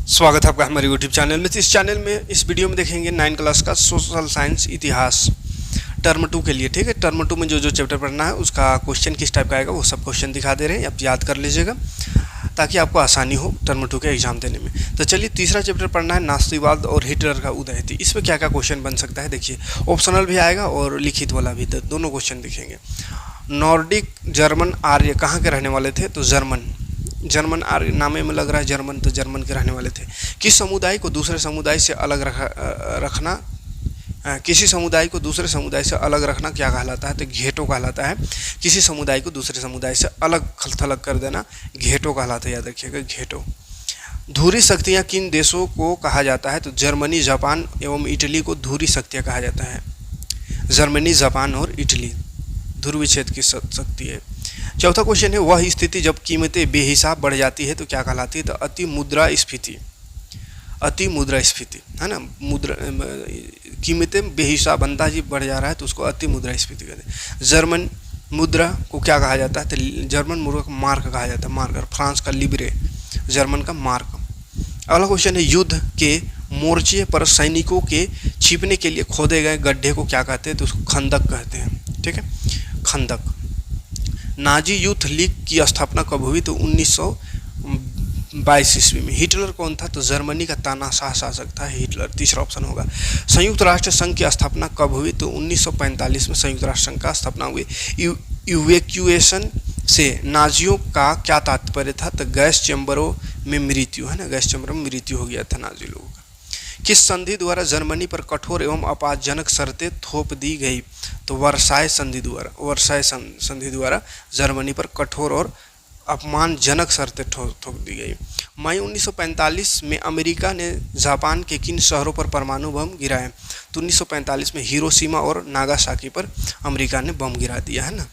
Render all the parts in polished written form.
स्वागत है आपका हमारे यूट्यूब चैनल में। इस चैनल में इस वीडियो में देखेंगे 9 क्लास का सोशल साइंस इतिहास टर्म 2 के लिए। ठीक है, टर्म 2 में जो जो चैप्टर पढ़ना है उसका क्वेश्चन किस टाइप का आएगा वो सब क्वेश्चन दिखा दे रहे हैं, आप याद कर लीजिएगा ताकि आपको आसानी हो टर्म 2 के एग्जाम देने में। तो चलिए, तीसरा चैप्टर पढ़ना है नास्तिकवाद और हिटलर का उदय। थी इसमें क्या क्या क्वेश्चन बन सकता है देखिए, ऑप्शनल भी आएगा और लिखित वाला भी, दोनों क्वेश्चन दिखेंगे। नॉर्डिक जर्मन आर्य कहाँ के रहने वाले थे? तो जर्मन आर्य नामे में लग रहा है जर्मन, तो जर्मन के रहने वाले थे। किस समुदाय को दूसरे समुदाय से अलग रखना, किसी समुदाय को दूसरे समुदाय से अलग रखना क्या कहलाता है? तो घेटो कहलाता है। किसी समुदाय को दूसरे समुदाय से अलग थलग कर देना घेटो कहलाता है, याद रखिएगा घेटो। धुरी शक्तियाँ किन देशों को कहा जाता है? तो जर्मनी, जापान एवं इटली को धुरी शक्तियाँ कहा जाता है। जर्मनी, जापान और इटली ध्रुवीय क्षेत्र की शक्ति है। चौथा क्वेश्चन है, वह स्थिति जब कीमतें बेहिसाब बढ़ जाती है तो क्या कहलाती है? तो अति मुद्रास्फीति है ना। कीमतें बेहिसाब अंदाजी बढ़ जा रहा है तो उसको अति मुद्रास्फीति कहते हैं। जर्मन मुद्रा को क्या कहा जाता है? तो जर्मन मुद्रा को मार्क कहा जाता है, मार्क। और फ्रांस का लिब्रे, जर्मन का मार्क। अगला क्वेश्चन है, युद्ध के मोर्चे पर सैनिकों के छिपने के लिए खोदे गए गड्ढे को क्या कहते हैं? तो उसको खंदक कहते हैं। ठीक है, खंदक। नाजी यूथ लीग की स्थापना कब हुई? तो 1922 ईस्वी में। हिटलर कौन था? तो जर्मनी का तानाशाह शासक था हिटलर, तीसरा ऑप्शन होगा। संयुक्त राष्ट्र संघ की स्थापना कब हुई? तो 1945 में संयुक्त राष्ट्र संघ का स्थापना हुई। इवैक्यूएशन से नाजियों का क्या तात्पर्य था? तो गैस चैम्बरों में मृत्यु, है ना, गैस चैम्बर में मृत्यु हो गया था नाजी लोगों का। किस संधि द्वारा जर्मनी पर कठोर एवं अपमानजनक शर्तें थोप दी गई? तो वर्साय संधि द्वारा जर्मनी पर कठोर और अपमानजनक शर्तें थोप दी गई। मई 1945 में अमेरिका ने जापान के किन शहरों पर परमाणु बम गिराए? तो 1945 में हिरोशिमा और नागासाकी पर अमेरिका ने बम गिरा दिया, है ना।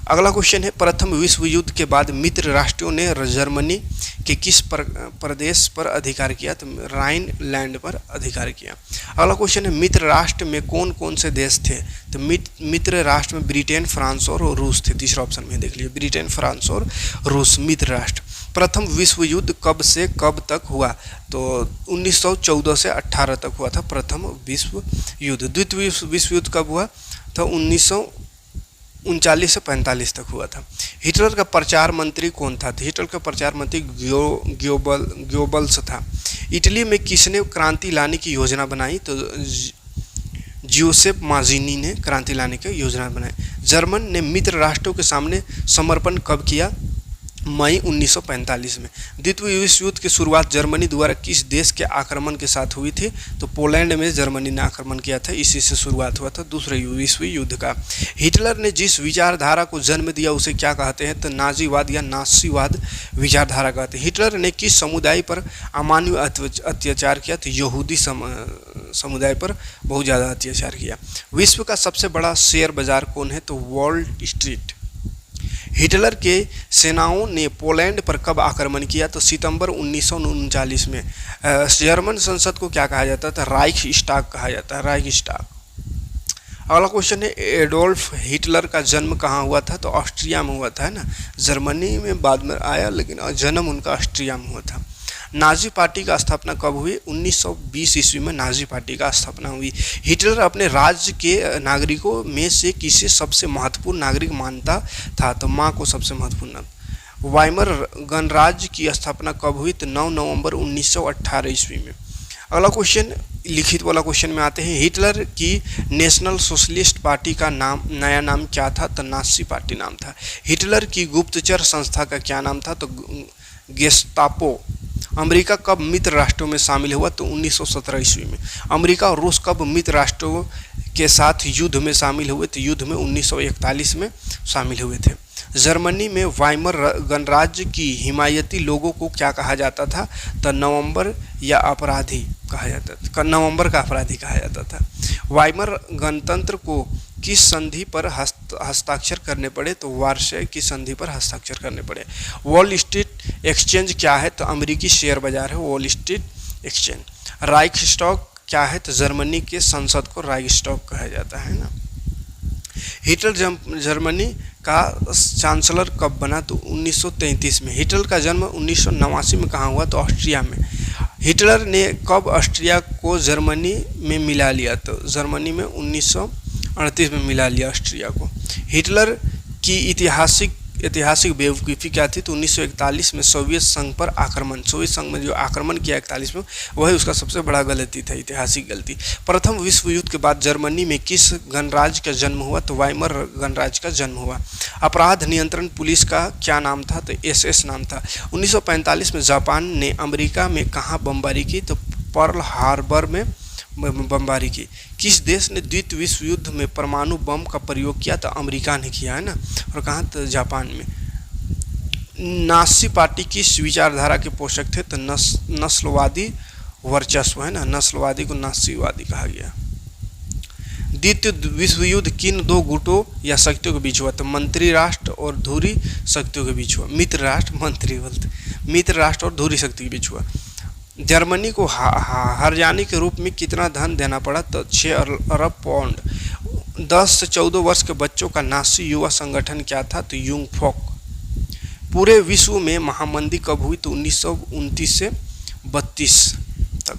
अगला क्वेश्चन है, प्रथम विश्व युद्ध के बाद मित्र राष्ट्रों ने जर्मनी के किस प्रदेश पर अधिकार किया? तो राइनलैंड पर अधिकार किया। अगला क्वेश्चन है, मित्र राष्ट्र में कौन कौन से देश थे? तो मित्र राष्ट्र में ब्रिटेन, फ्रांस और रूस थे। तीसरा ऑप्शन में देख लीजिए, ब्रिटेन, फ्रांस और रूस मित्र राष्ट्र। प्रथम विश्व युद्ध कब से कब तक हुआ? तो 1914 से 18 तक हुआ था प्रथम विश्व युद्ध। द्वितीय विश्व युद्ध कब हुआ? तो 1939 से 45 तक हुआ था। हिटलर का प्रचार मंत्री कौन था? हिटलर का प्रचार मंत्री गोबल्स था। इटली में किसने क्रांति लाने की योजना बनाई? तो जियोसेप माज़िनी ने क्रांति लाने की योजना बनाई। जर्मन ने मित्र राष्ट्रों के सामने समर्पण कब किया? मई 1945 में। द्वितीय विश्व युद्ध की शुरुआत जर्मनी द्वारा किस देश के आक्रमण के साथ हुई थी? तो पोलैंड में जर्मनी ने आक्रमण किया था, इसी से शुरुआत हुआ था दूसरे विश्व युद्ध का। हिटलर ने जिस विचारधारा को जन्म दिया उसे क्या कहते हैं? तो नाजीवाद या नासीवाद विचारधारा कहते हैं। हिटलर ने किस समुदाय पर अमानवीय अत्याचार किया? तो यहूदी समुदाय पर बहुत ज़्यादा अत्याचार किया। विश्व का सबसे बड़ा शेयर बाजार कौन है? तो वॉल स्ट्रीट। हिटलर के सेनाओं ने पोलैंड पर कब आक्रमण किया? तो सितंबर 1939 में। जर्मन संसद को क्या कहा जाता था? राइक्सटाग कहा जाता है, राइक्सटाग। अगला क्वेश्चन है, एडोल्फ हिटलर का जन्म कहाँ हुआ था? तो ऑस्ट्रिया में हुआ था, है ना। जर्मनी में बाद में आया लेकिन जन्म उनका ऑस्ट्रिया में हुआ था। नाजी पार्टी का स्थापना कब हुई? 1920 ईस्वी में नाजी पार्टी का स्थापना हुई। हिटलर अपने राज्य के नागरिकों में से किसे सबसे महत्वपूर्ण नागरिक मानता था? तो माँ को सबसे महत्वपूर्ण। वाइमर गणराज्य की स्थापना कब हुई? तो 9 नवंबर 1918 ईस्वी में। अगला क्वेश्चन लिखित वाला क्वेश्चन में आते हैं, हिटलर की नेशनल सोशलिस्ट पार्टी का नया नाम क्या था? तो नाजी पार्टी नाम था। हिटलर की गुप्तचर संस्था का क्या नाम था? तो गेस्टापो। अमेरिका कब मित्र राष्ट्रों में शामिल हुआ? तो 1917 ईस्वी में। अमेरिका और रूस कब मित्र राष्ट्रों के साथ युद्ध में शामिल हुए? तो युद्ध में 1941 में शामिल हुए थे। जर्मनी में वाइमर गणराज्य की हिमायती लोगों को क्या कहा जाता था? तो नवंबर का अपराधी कहा जाता था। वाइमर गणतंत्र को किस संधि पर हस्ताक्षर करने पड़े? तो वार्षाई की संधि पर हस्ताक्षर करने पड़े। वॉल स्ट्रीट एक्सचेंज क्या है? तो अमेरिकी शेयर बाजार है वॉल स्ट्रीट एक्सचेंज। राइक्सटाग क्या है? तो जर्मनी के संसद को राइक्सटाग कहा जाता है ना। हिटलर जर्मनी का चांसलर कब बना? तो 1933 में। हिटलर का जन्म 1989 में कहाँ हुआ? तो ऑस्ट्रिया में। हिटलर ने कब ऑस्ट्रिया को जर्मनी में मिला लिया? तो जर्मनी में 1938 में मिला लिया ऑस्ट्रिया को। हिटलर की ऐतिहासिक बेवकूफ़ी क्या थी? तो 1941 में सोवियत संघ पर आक्रमण, सोवियत संघ में जो आक्रमण किया 41 में, वही उसका सबसे बड़ा गलती था, ऐतिहासिक गलती। प्रथम विश्व युद्ध के बाद जर्मनी में किस गणराज्य का जन्म हुआ? तो वाइमर गणराज्य का जन्म हुआ। अपराध नियंत्रण पुलिस का क्या नाम था? तो SS नाम था। 1945 में जापान ने अमेरिका में कहाँ बमबारी की? तो पर्ल हार्बर में बमबारी की। किस देश ने द्वितीय विश्व युद्ध में परमाणु बम का प्रयोग किया? तो अमेरिका ने किया है ना। और कहाँ? तो जापान में। नाज़ी पार्टी किस विचारधारा के पोषक थे? तो नस्लवादी वर्चस्व, है ना, नस्लवादी को नाज़ीवादी कहा गया। द्वितीय विश्व युद्ध किन दो गुटों या शक्तियों के बीच हुआ? तो मंत्री राष्ट्र और धुरी शक्तियों के बीच हुआ। मित्र राष्ट्र और धुरी शक्ति के बीच हुआ। जर्मनी को हर्जानी के रूप में कितना धन देना पड़ा? तो 6 अरब पाउंड। 10 से 14 वर्ष के बच्चों का नाज़ी युवा संगठन क्या था? तो युंग फोक। पूरे विश्व में महामंदी कब हुई? तो 1929 से 32 तक।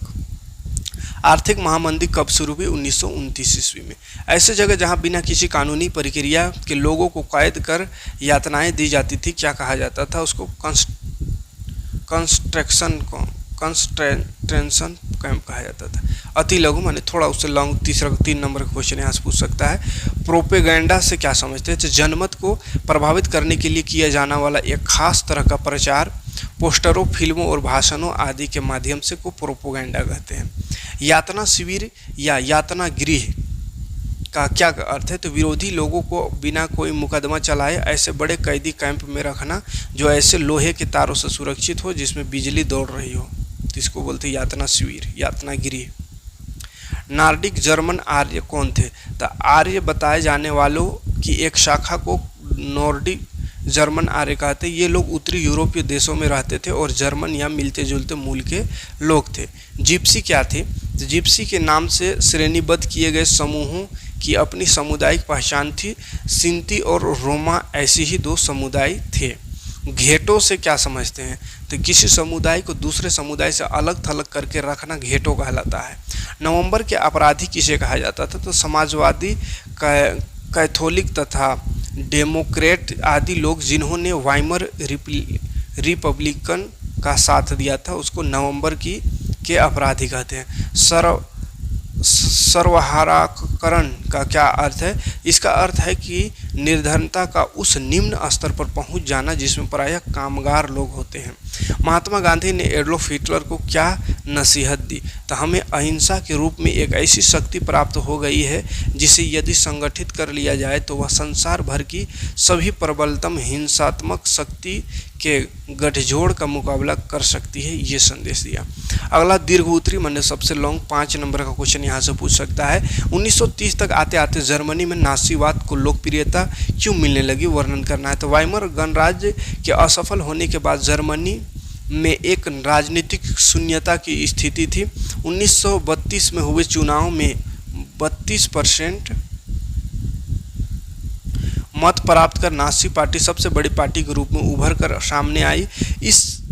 आर्थिक महामंदी कब शुरू हुई? 1929 ईस्वी में। ऐसे जगह जहां बिना किसी कानूनी प्रक्रिया के लोगों को कैद कर यातनाएं दी जाती थी, क्या कहा जाता था? उसको कंसंट्रेशन कैंप कहा जाता था। अति लघु माने थोड़ा उससे लॉन्ग, 3 नंबर का क्वेश्चन यहाँ से पूछ सकता है। प्रोपेगेंडा से क्या समझते हैं? तो जनमत को प्रभावित करने के लिए किया जाने वाला एक खास तरह का प्रचार, पोस्टरों, फिल्मों और भाषणों आदि के माध्यम से को प्रोपेगेंडा कहते हैं। यातना शिविर या यातना गृह का क्या अर्थ है? तो विरोधी लोगों को बिना कोई मुकदमा चलाए ऐसे बड़े कैदी कैंप में रखना जो ऐसे लोहे के तारों से सुरक्षित हो जिसमें बिजली दौड़ रही हो, इसको बोलते हैं यातना शिविर, यातना गृह। नार्डिक जर्मन आर्य कौन थे? तो आर्य बताए जाने वालों की एक शाखा को नॉर्डिक जर्मन आर्य कहते। ये लोग उत्तरी यूरोपीय देशों में रहते थे और जर्मन या मिलते जुलते मूल के लोग थे। जिप्सी क्या थे? तो जिप्सी के नाम से श्रेणीबद्ध किए गए समूहों की अपनी सामुदायिक पहचान थी। सिंती और रोमा ऐसी ही 2 समुदाय थे। घेटों से क्या समझते हैं? तो किसी समुदाय को दूसरे समुदाय से अलग थलग करके रखना घेटो कहलाता है। नवंबर के अपराधी किसे कहा जाता था? तो समाजवादी, कैथोलिक तथा डेमोक्रेट आदि लोग जिन्होंने वाइमर रिपब्लिकन का साथ दिया था उसको नवंबर के अपराधी कहते हैं। सर्वहाराकरण का क्या अर्थ है? इसका अर्थ है कि निर्धनता का उस निम्न स्तर पर पहुंच जाना जिसमें प्रायः कामगार लोग होते हैं। महात्मा गांधी ने एडोल्फ हिटलर को क्या नसीहत दी? तो हमें अहिंसा के रूप में एक ऐसी शक्ति प्राप्त हो गई है जिसे यदि संगठित कर लिया जाए तो वह संसार भर की सभी प्रबलतम हिंसात्मक शक्ति के गठजोड़ का मुकाबला कर सकती है, ये संदेश दिया। अगला दीर्घ उत्तरी माने सबसे लॉन्ग 5 नंबर का क्वेश्चन यहाँ से पूछ सकता है। 1930 तक आते आते जर्मनी में नाज़ीवाद को लोकप्रियता क्यों मिलने लगी, वर्णन करना है। तो वाइमर गणराज्य के असफल होने के बाद जर्मनी में एक राजनीतिक शून्यता की स्थिति थी। 1932 में हुए चुनाव में 32% मत प्राप्त कर नाज़ी पार्टी सबसे बड़ी पार्टी के रूप में उभर कर सामने आई।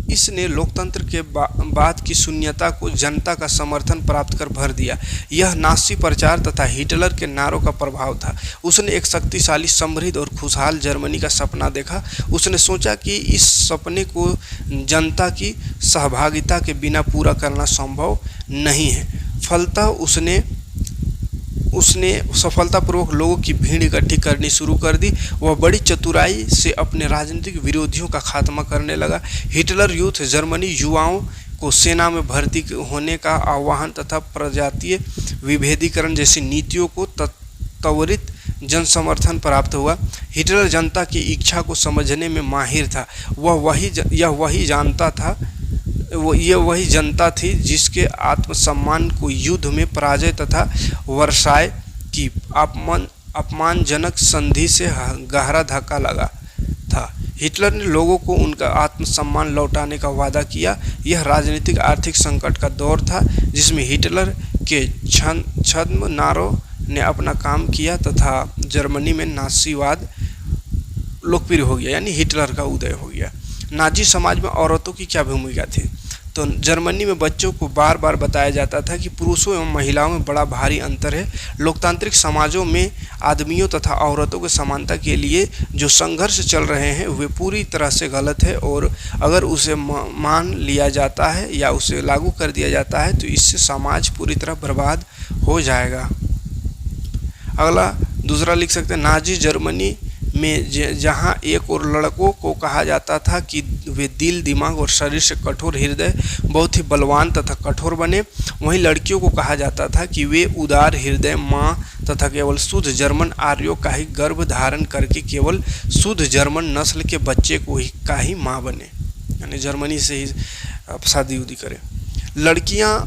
इसने लोकतंत्र के बाद की शून्यता को जनता का समर्थन प्राप्त कर भर दिया। यह नाज़ी प्रचार तथा हिटलर के नारों का प्रभाव था। उसने एक शक्तिशाली, समृद्ध और खुशहाल जर्मनी का सपना देखा। उसने सोचा कि इस सपने को जनता की सहभागिता के बिना पूरा करना संभव नहीं है। फलतः उसने सफलतापूर्वक लोगों की भीड़ इकट्ठी करनी शुरू कर दी। वह बड़ी चतुराई से अपने राजनीतिक विरोधियों का खात्मा करने लगा। हिटलर यूथ जर्मनी युवाओं को सेना में भर्ती होने का आह्वान तथा प्रजातीय विभेदीकरण जैसी नीतियों को त्वरित जनसमर्थन प्राप्त हुआ। हिटलर जनता की इच्छा को समझने में माहिर था। यह वही जनता थी जिसके आत्मसम्मान को युद्ध में पराजय तथा वर्साय की अपमानजनक संधि से गहरा धक्का लगा था। हिटलर ने लोगों को उनका आत्मसम्मान लौटाने का वादा किया। यह राजनीतिक आर्थिक संकट का दौर था जिसमें हिटलर के छद्म नारों ने अपना काम किया तथा जर्मनी में नाज़ीवाद लोकप्रिय हो गया, यानी हिटलर का उदय हो गया। नाजी समाज में औरतों की क्या भूमिका थी? तो जर्मनी में बच्चों को बार बार बताया जाता था कि पुरुषों एवं महिलाओं में बड़ा भारी अंतर है। लोकतांत्रिक समाजों में आदमियों तथा औरतों की समानता के लिए जो संघर्ष चल रहे हैं वे पूरी तरह से गलत है, और अगर उसे मान लिया जाता है या उसे लागू कर दिया जाता है तो इससे समाज पूरी तरह बर्बाद हो जाएगा। अगला दूसरा लिख सकते हैं, नाजी जर्मनी में जहां एक और लड़कों को कहा जाता था कि वे दिल, दिमाग और शरीर से कठोर हृदय, बहुत ही बलवान तथा कठोर बने, वहीं लड़कियों को कहा जाता था कि वे उदार हृदय, मां तथा केवल शुद्ध जर्मन आर्यों का ही गर्भ धारण करके केवल शुद्ध जर्मन नस्ल के बच्चे को ही का ही माँ बने, यानी जर्मनी से ही शादी उदी करें। लड़कियां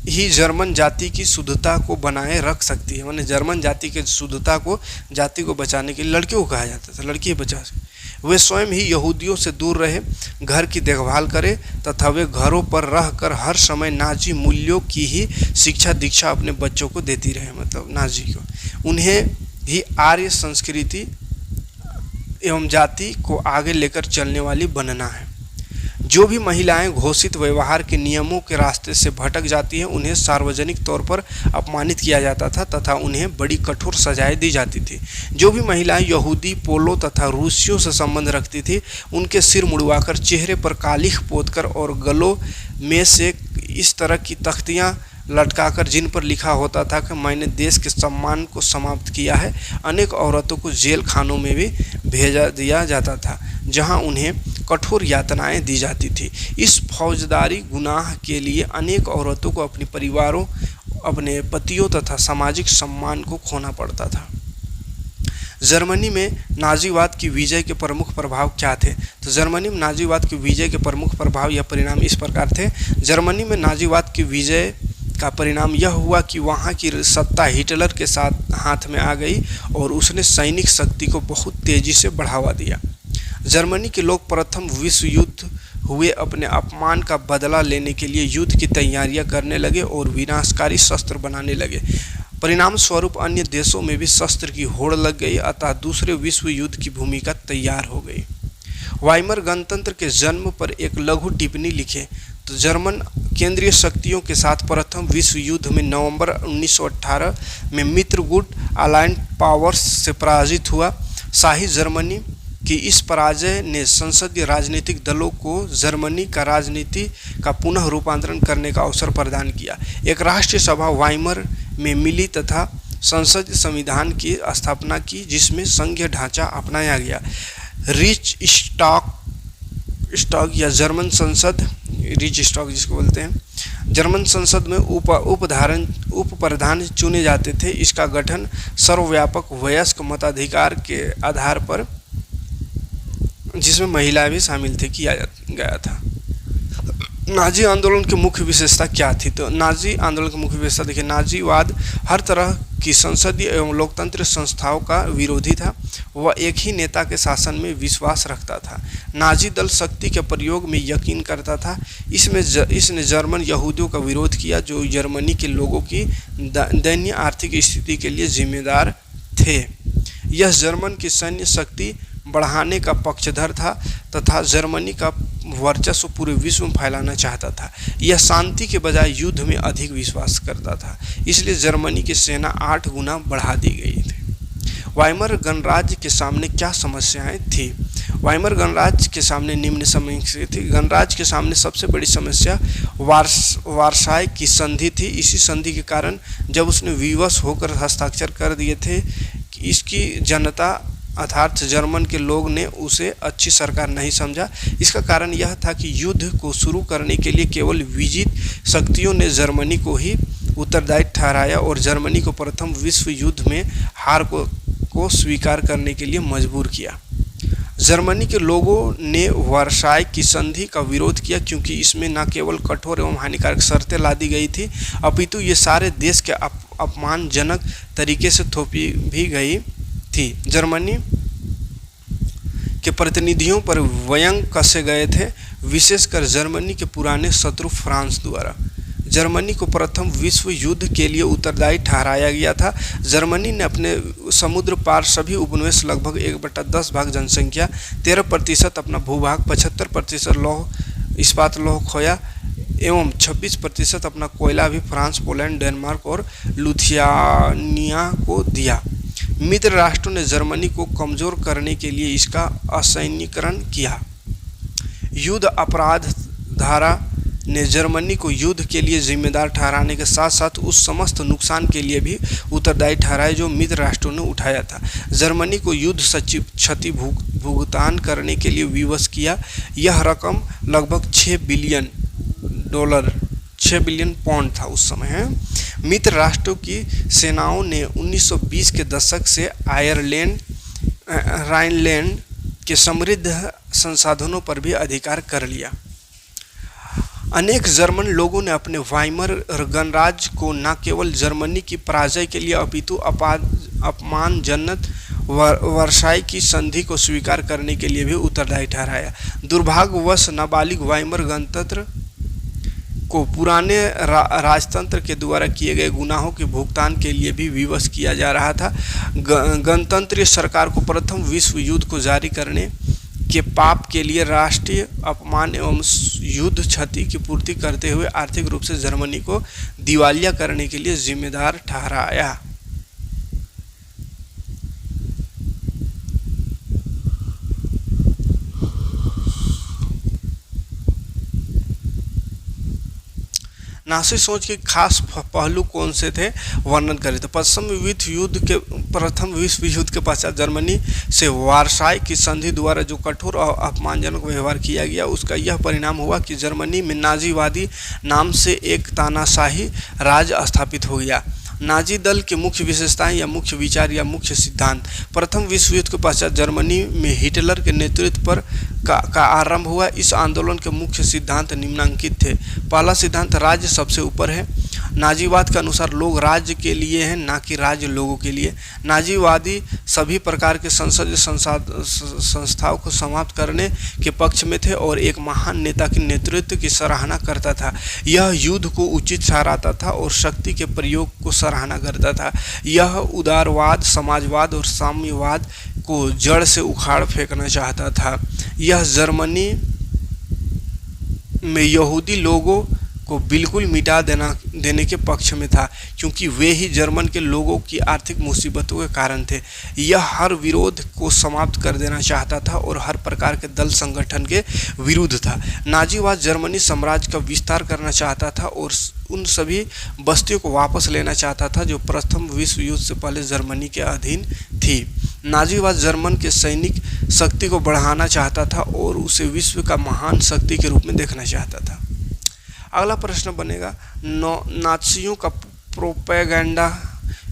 ही जर्मन जाति की शुद्धता को बनाए रख सकती है, माने जर्मन जाति के शुद्धता को, जाति को बचाने के लिए लड़कियों को कहा जाता था, लड़की ही बचा सकती। वे स्वयं ही यहूदियों से दूर रहे, घर की देखभाल करें तथा वे घरों पर रहकर हर समय नाजी मूल्यों की ही शिक्षा दीक्षा अपने बच्चों को देती रहे, मतलब नाजी को। उन्हें ही आर्य संस्कृति एवं जाति को आगे लेकर चलने वाली बनना है। जो भी महिलाएं घोषित व्यवहार के नियमों के रास्ते से भटक जाती हैं उन्हें सार्वजनिक तौर पर अपमानित किया जाता था तथा उन्हें बड़ी कठोर सजाएं दी जाती थी। जो भी महिलाएं यहूदी, पोलो तथा रूसियों से संबंध रखती थी उनके सिर मुड़वाकर, चेहरे पर कालिख पोतकर और गलों में से इस तरह की तख्तियां लटकाकर जिन पर लिखा होता था कि मैंने देश के सम्मान को समाप्त किया है, अनेक औरतों को जेल खानों में भी भेजा दिया जाता था जहां उन्हें कठोर यातनाएं दी जाती थी। इस फौजदारी गुनाह के लिए अनेक औरतों को अपने परिवारों, अपने पतियों तथा सामाजिक सम्मान को खोना पड़ता था। जर्मनी में नाजीवाद की विजय के प्रमुख प्रभाव क्या थे? तो जर्मनी में नाजीवाद की विजय के प्रमुख प्रभाव या परिणाम इस प्रकार थे। जर्मनी में नाजीवाद की विजय का परिणाम यह हुआ कि वहाँ की सत्ता हिटलर के साथ हाथ में आ गई और उसने सैनिक शक्ति को बहुत तेजी से बढ़ावा दिया। जर्मनी के लोग प्रथम विश्व युद्ध हुए अपने अपमान का बदला लेने के लिए युद्ध की तैयारियां करने लगे और विनाशकारी शस्त्र बनाने लगे। परिणाम स्वरूप अन्य देशों में भी शस्त्र की होड़ लग गई, अतः दूसरे विश्व युद्ध की भूमिका तैयार हो गई। वाइमर गणतंत्र के जन्म पर एक लघु टिप्पणी लिखें। तो जर्मन केंद्रीय शक्तियों के साथ प्रथम विश्व युद्ध में नवंबर 1918 में मित्रगुट अलायंस पावर्स से पराजित हुआ। शाही जर्मनी कि इस पराजय ने संसदीय राजनीतिक दलों को जर्मनी का राजनीति का पुनः रूपांतरण करने का अवसर प्रदान किया। एक राष्ट्रीय सभा वाइमर में मिली तथा संसदीय संविधान की स्थापना की जिसमें संघीय ढांचा अपनाया गया। रिच स्टॉक या जर्मन संसद, रिच स्टॉक जिसको बोलते हैं, जर्मन संसद में उप प्रधान चुने जाते थे। इसका गठन सर्वव्यापक वयस्क मताधिकार के आधार पर, जिसमें महिलाएं भी शामिल थे, किया गया था। नाजी आंदोलन की मुख्य विशेषता क्या थी? तो नाजी आंदोलन की मुख्य विशेषता देखिए, नाजीवाद हर तरह की संसदीय एवं लोकतांत्रिक संस्थाओं का विरोधी था। वह एक ही नेता के शासन में विश्वास रखता था। नाजी दल शक्ति के प्रयोग में यकीन करता था। इसने जर्मन यहूदियों का विरोध किया जो जर्मनी के लोगों की दयनीय आर्थिक स्थिति के लिए जिम्मेदार थे। यह जर्मन की सैन्य शक्ति बढ़ाने का पक्षधर था तथा जर्मनी का वर्चस्व पूरे विश्व में फैलाना चाहता था। यह शांति के बजाय युद्ध में अधिक विश्वास करता था, इसलिए जर्मनी की सेना 8 गुना बढ़ा दी गई थी। वाइमर गणराज्य के सामने क्या समस्याएं थी? वाइमर गणराज्य के सामने निम्न समस्या थी। गणराज्य के सामने सबसे बड़ी समस्या वार्साई की संधि थी। इसी संधि के कारण जब उसने विवश होकर हस्ताक्षर कर दिए थे कि इसकी जनता अर्थात जर्मन के लोग ने उसे अच्छी सरकार नहीं समझा। इसका कारण यह था कि युद्ध को शुरू करने के लिए केवल विजित शक्तियों ने जर्मनी को ही उत्तरदायी ठहराया और जर्मनी को प्रथम विश्व युद्ध में हार को स्वीकार करने के लिए मजबूर किया। जर्मनी के लोगों ने वर्साई की संधि का विरोध किया क्योंकि इसमें न केवल कठोर एवं हानिकारक शर्तें लादी गई थी अपितु ये सारे देश के अपमानजनक तरीके से थोपी भी गई थी। जर्मनी के प्रतिनिधियों पर व्यंग कसे गए थे, विशेषकर जर्मनी के पुराने शत्रु फ्रांस द्वारा। जर्मनी को प्रथम विश्व युद्ध के लिए उत्तरदायी ठहराया गया था। जर्मनी ने अपने समुद्र पार सभी उपनिवेश, लगभग 1/10 भाग जनसंख्या, 13% अपना भूभाग, 75% लौह इस्पात लौह खोया, एवं 26% अपना कोयला भी फ्रांस, पोलैंड, डेनमार्क और लुथियानिया को दिया। मित्र राष्ट्रों ने जर्मनी को कमजोर करने के लिए इसका असैन्यीकरण किया। युद्ध अपराध धारा ने जर्मनी को युद्ध के लिए जिम्मेदार ठहराने के साथ साथ उस समस्त नुकसान के लिए भी उत्तरदायी ठहराया जो मित्र राष्ट्रों ने उठाया था। जर्मनी को युद्ध क्षति भुगतान करने के लिए विवश किया। यह रकम लगभग $6 बिलियन पाउंड था उस समय है। मित्र राष्ट्रों की सेनाओं ने 1920 के दशक से राइनलैंड के समृद्ध संसाधनों पर भी अधिकार कर लिया। अनेक जर्मन लोगों ने अपने वाइमर गणराज्य को न केवल जर्मनी की पराजय के लिए अपितु अपमानजनक वर्साई की संधि को स्वीकार करने के लिए भी उत्तरदायी ठहराया। दुर्भाग्यवश नाबालिग वाइमर गणतंत्र को पुराने राजतंत्र के द्वारा किए गए गुनाहों के भुगतान के लिए भी विवश किया जा रहा था। गणतंत्रीय सरकार को प्रथम विश्व युद्ध को जारी करने के पाप के लिए राष्ट्रीय अपमान एवं युद्ध क्षति की पूर्ति करते हुए आर्थिक रूप से जर्मनी को दिवालिया करने के लिए जिम्मेदार ठहराया। नासी सोच के खास पहलू कौन से थे, वर्णन करें तो प्रथम विश्व युद्ध के पश्चात जर्मनी से वारसाई की संधि द्वारा जो कठोर और अपमानजनक व्यवहार किया गया उसका यह परिणाम हुआ कि जर्मनी में नाजीवादी नाम से एक तानाशाही राज स्थापित हो गया। नाजी दल के मुख्य विशेषताएं या मुख्य विचार या मुख्य सिद्धांत। प्रथम विश्व युद्ध के पश्चात जर्मनी में हिटलर के नेतृत्व पर का आरंभ हुआ। इस आंदोलन के मुख्य सिद्धांत निम्नलिखित थे। पहला सिद्धांत, राज्य सबसे ऊपर है। नाजीवाद के अनुसार लोग राज्य के लिए हैं, ना कि राज्य लोगों के लिए। नाजीवादी सभी प्रकार के संसदीय संस्थाओं को समाप्त करने के पक्ष में थे और एक महान नेता के नेतृत्व की सराहना करता था। यह युद्ध को उचित ठहराता था और शक्ति के प्रयोग को सराहना करता था। यह उदारवाद, समाजवाद और साम्यवाद को जड़ से उखाड़ फेंकना चाहता था। यह जर्मनी में यहूदी लोगों को बिल्कुल मिटा देने के पक्ष में था, क्योंकि वे ही जर्मन के लोगों की आर्थिक मुसीबतों के कारण थे। यह हर विरोध को समाप्त कर देना चाहता था और हर प्रकार के दल संगठन के विरुद्ध था। नाजीवाद जर्मनी साम्राज्य का विस्तार करना चाहता था और उन सभी बस्तियों को वापस लेना चाहता था जो प्रथम विश्व युद्ध से पहले जर्मनी के अधीन थी। नाजीवाद जर्मन के सैनिक शक्ति को बढ़ाना चाहता था और उसे विश्व का महान शक्ति के रूप में देखना चाहता था। अगला प्रश्न बनेगा, नाज़ियों का प्रोपेगेंडा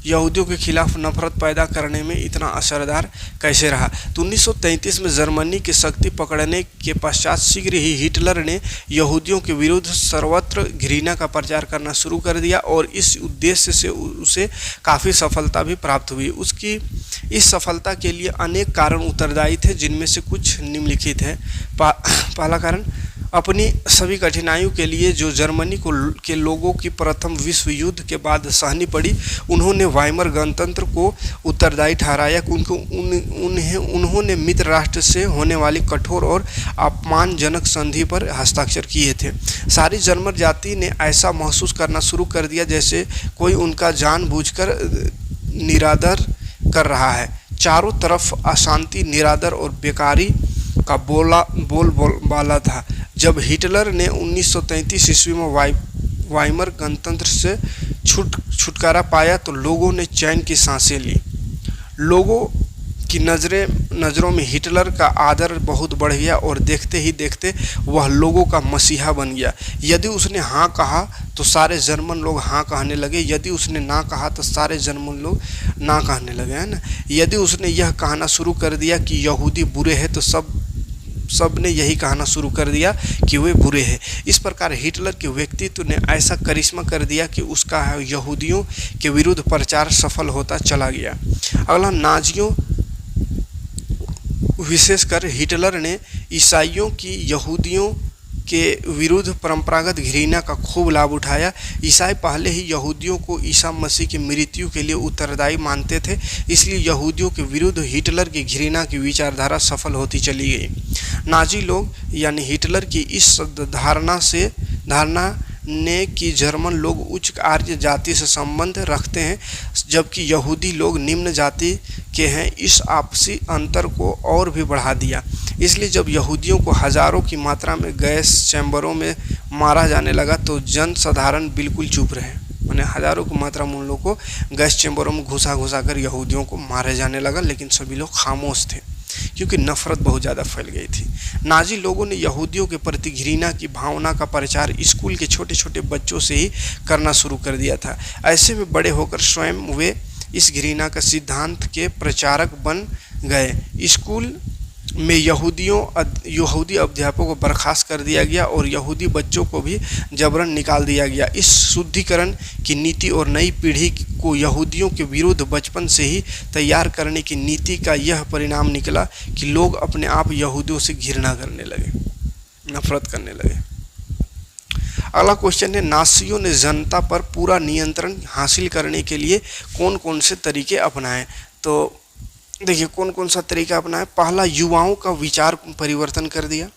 यहूदियों के खिलाफ नफरत पैदा करने में इतना असरदार कैसे रहा। तो 1933 में जर्मनी की शक्ति पकड़ने के पश्चात शीघ्र ही हिटलर ने यहूदियों के विरुद्ध सर्वत्र घृणा का प्रचार करना शुरू कर दिया और इस उद्देश्य से उसे काफ़ी सफलता भी प्राप्त हुई। उसकी इस सफलता के लिए अनेक कारण उत्तरदायी थे, जिनमें से कुछ निम्नलिखित है। पहला कारण, अपनी सभी कठिनाइयों के लिए जो जर्मनी के लोगों की प्रथम विश्व युद्ध के बाद सहनी पड़ी, उन्होंने वाइमर गणतंत्र को उत्तरदायी ठहराया। उन्होंने मित्र राष्ट्र से होने वाली कठोर और अपमानजनक संधि पर हस्ताक्षर किए थे। सारी जर्मन जाति ने ऐसा महसूस करना शुरू कर दिया जैसे कोई उनका जानबूझकर निरादर कर रहा है। चारों तरफ अशांति, निरादर और बेकारी का बोलबाला था। जब हिटलर ने 1933 ईस्वी में वाइमर गणतंत्र से छुटकारा पाया तो लोगों ने चैन की सांसें ली। लोगों की नज़रों में हिटलर का आदर बहुत बढ़ गया और देखते ही देखते वह लोगों का मसीहा बन गया। यदि उसने हाँ कहा तो सारे जर्मन लोग हाँ कहने लगे, यदि उसने ना कहा तो सारे जर्मन लोग ना कहने लगे, है ना। यदि उसने यह कहना शुरू कर दिया कि यहूदी बुरे हैं तो सब ने यही कहना शुरू कर दिया कि वे बुरे हैं। इस प्रकार हिटलर के व्यक्तित्व ने ऐसा करिश्मा कर दिया कि उसका यहूदियों के विरुद्ध प्रचार सफल होता चला गया। अगला, नाज़ियों विशेषकर हिटलर ने ईसाइयों की यहूदियों के विरुद्ध परंपरागत घृणा का खूब लाभ उठाया। ईसाई पहले ही यहूदियों को ईसा मसीह की मृत्यु के लिए उत्तरदायी मानते थे, इसलिए यहूदियों के विरुद्ध हिटलर की घृणा की विचारधारा सफल होती चली गई। नाजी लोग यानी हिटलर की इस धारणा से धारणा ने कि जर्मन लोग उच्च आर्य जाति से संबंध रखते हैं जबकि यहूदी लोग निम्न जाति के हैं, इस आपसी अंतर को और भी बढ़ा दिया। इसलिए जब यहूदियों को हजारों की मात्रा में गैस चैम्बरों में मारा जाने लगा तो जन साधारण बिल्कुल चुप रहे। मैंने हजारों की मात्रा में उन लोगों को गैस चैम्बरों में घुसा घुसा कर यहूदियों को मारे जाने लगा, लेकिन सभी लोग खामोश थे क्योंकि नफरत बहुत ज़्यादा फैल गई थी। नाजी लोगों ने यहूदियों के प्रति घृणा की भावना का प्रचार स्कूल के छोटे छोटे बच्चों से ही करना शुरू कर दिया था। ऐसे में बड़े होकर स्वयं वे इस घृणा का सिद्धांत के प्रचारक बन गए। स्कूल में यहूदी अध्यापकों को बर्खास्त कर दिया गया और यहूदी बच्चों को भी जबरन निकाल दिया गया। इस शुद्धिकरण की नीति और नई पीढ़ी को यहूदियों के विरुद्ध बचपन से ही तैयार करने की नीति का यह परिणाम निकला कि लोग अपने आप यहूदियों से घृणा करने लगे, नफरत करने लगे। अगला क्वेश्चन है, नासियों ने जनता पर पूरा नियंत्रण हासिल करने के लिए कौन कौन से तरीके अपनाए? तो देखिए कौन कौन सा तरीका अपनाया। पहला, युवाओं का विचार परिवर्तन कर दिया।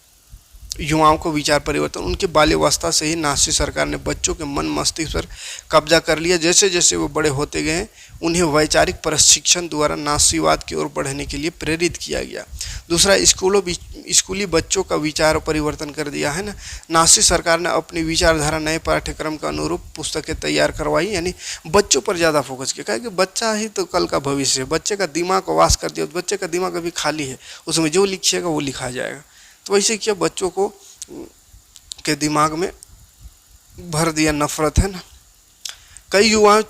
युवाओं को विचार परिवर्तन, उनके बाल्यावस्था से ही नाज़ी सरकार ने बच्चों के मन मस्तिष्क पर कब्जा कर लिया। जैसे जैसे वो बड़े होते गए उन्हें वैचारिक प्रशिक्षण द्वारा नाज़ीवाद की ओर बढ़ने के लिए प्रेरित किया गया। दूसरा, स्कूली बच्चों का विचार परिवर्तन कर दिया है ना। नाज़ी सरकार ने अपनी विचारधारा नए पाठ्यक्रम के अनुरूप पुस्तकें तैयार करवाई, यानी बच्चों पर ज़्यादा फोकस किया। क्या कि बच्चा ही तो कल का भविष्य है, बच्चे का दिमाग को वास कर दिया, बच्चे का दिमाग अभी खाली है, उसमें जो लिखिएगा वो लिखा जाएगा। तो वैसे किया, बच्चों को के दिमाग में भर दिया नफरत, है ना। कई युवाओं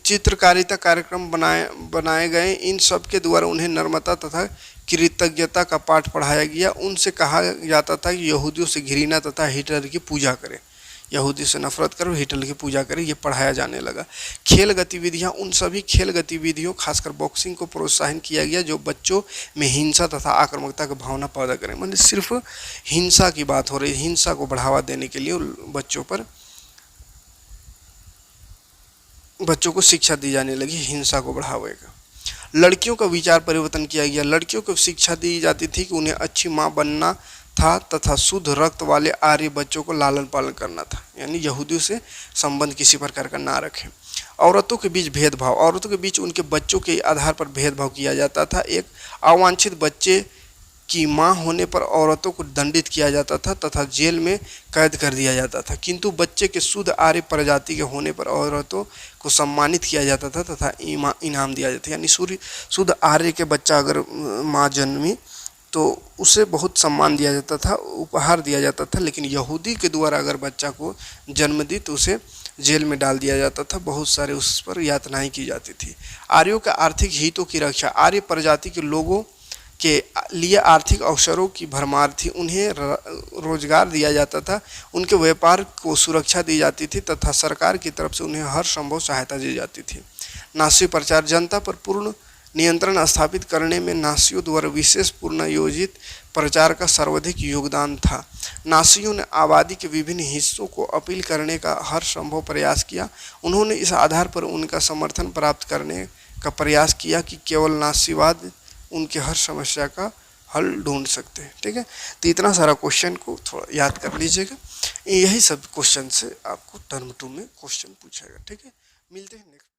चित्रकारिता कार्यक्रम बनाए गए। इन सब के द्वारा उन्हें नम्रता तथा कृतज्ञता का पाठ पढ़ाया गया। उनसे कहा जाता था कि यहूदियों से घृणा तथा हिटलर की पूजा करें, यहूदी से नफरत करो, हिटलर की पूजा करें, ये पढ़ाया जाने लगा। खेल गतिविधियां, उन सभी खेल गतिविधियों खासकर बॉक्सिंग को प्रोत्साहन किया गया जो बच्चों में हिंसा तथा आक्रामकता की भावना पैदा करें। मतलब सिर्फ हिंसा की बात हो रही है, हिंसा को बढ़ावा देने के लिए बच्चों को शिक्षा दी जाने लगी हिंसा को बढ़ावे का। लड़कियों का विचार परिवर्तन किया गया। लड़कियों को शिक्षा दी जाती थी कि उन्हें अच्छी माँ बनना था तथा शुद्ध रक्त वाले आर्य बच्चों को लालन पालन करना था, यानी यहूदियों से संबंध किसी प्रकार का ना रखें। औरतों के बीच भेदभाव, औरतों के बीच उनके बच्चों के आधार पर भेदभाव किया जाता था। एक अवांछित बच्चे की मां होने पर औरतों को दंडित किया जाता था तथा जेल में कैद कर दिया जाता था, किंतु बच्चे के शुद्ध आर्य प्रजाति के होने पर औरतों को सम्मानित किया जाता था तथा इनाम दिया जाता था। यानी शुद्ध आर्य के बच्चा अगर माँ जन्मी तो उसे बहुत सम्मान दिया जाता था, उपहार दिया जाता था। लेकिन यहूदी के द्वारा अगर बच्चा को जन्म दी तो उसे जेल में डाल दिया जाता था, बहुत सारे उस पर यातनाएं की जाती थी। आर्यों का आर्थिक हितों की रक्षा, आर्य प्रजाति के लोगों के लिए आर्थिक अवसरों की भरमार थी। उन्हें रोजगार दिया जाता था, उनके व्यापार को सुरक्षा दी जाती थी तथा सरकार की तरफ से उन्हें हर संभव सहायता दी जाती थी। नाज़ी प्रचार, जनता पर पूर्ण नियंत्रण स्थापित करने में नाज़ियों द्वारा विशेष पूर्ण योजित प्रचार का सर्वाधिक योगदान था। नाज़ियों ने आबादी के विभिन्न हिस्सों को अपील करने का हर संभव प्रयास किया। उन्होंने इस आधार पर उनका समर्थन प्राप्त करने का प्रयास किया कि केवल नाज़ीवाद उनके हर समस्या का हल ढूंढ सकते हैं। ठीक है, तो इतना सारा क्वेश्चन को थोड़ा याद कर लीजिएगा। यही सब क्वेश्चन से आपको टर्म 2 में क्वेश्चन पूछेगा। ठीक है, मिलते हैं नेक्स्ट।